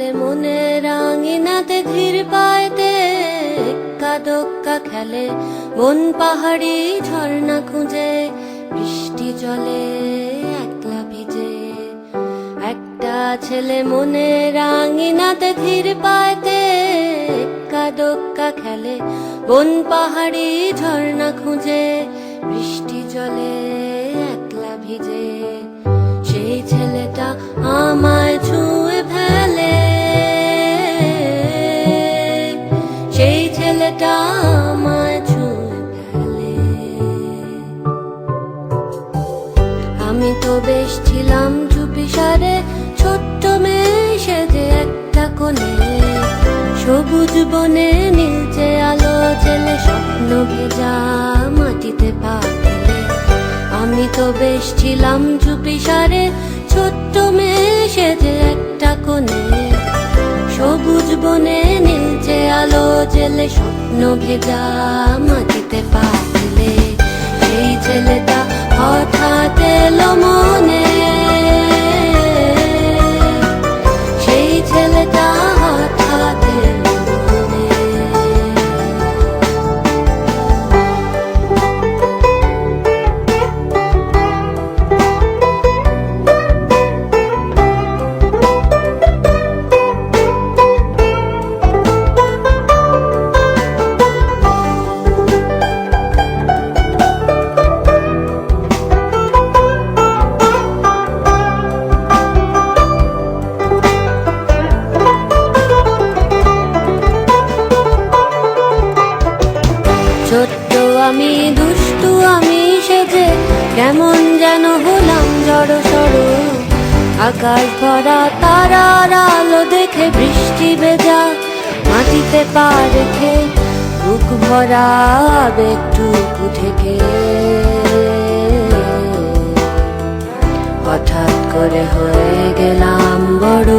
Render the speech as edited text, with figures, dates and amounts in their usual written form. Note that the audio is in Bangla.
ছেলে মনে রাঙিনাতে ধীর পায়তে এক্কা দোক্কা খেলে, বন পাহাড়ি ঝর্ণা খুঁজে বৃষ্টি জলে একলা ভিজে। একটা ছেলে মনে রাঙিনাতে ধীর পায়তে এক্কা দোক্কা খেলে, বন পাহাড়ি ঝর্ণা খুঁজে বৃষ্টি জলে একলা ভিজে। সেই ছেলেটা আমায় ছুঁয়ে ফেলে, সেই ছেলেটা আমায় ছুঁয়ে ফেলে। আমি তো বেশ ছিলাম চুপিসারে, ছোট্ট মেয়ে সেজে একটা কোণে, সবুজ বনে নীলচে আলো জেলে স্বপ্ন ভেজা মাটিতে পা ফেলে। আমি তো বেশ ছিলাম চুপিসারে, ছোট্ট মেয়ে সেজে একটা কোণে, সবুজ বনে নীলচে আলো জেলে স্বপ্ন ভেজা মাটিতে পা ফেলে। সেই ছেলেটা হঠাৎ এলো মনে, সেই ছেলেটা হঠাৎ এলো মনে। ছোট্ট আমি দুষ্টু আমি সেজে কেমন যেন হলাম জড়সড়, আকাশ ভরা তারার আলো দেখে বৃষ্টি ভেজা মাটিতে পা রেখে, বুক ভরা আবেগটুকু থেকে হঠাৎ করে হয়ে গেলাম বড়।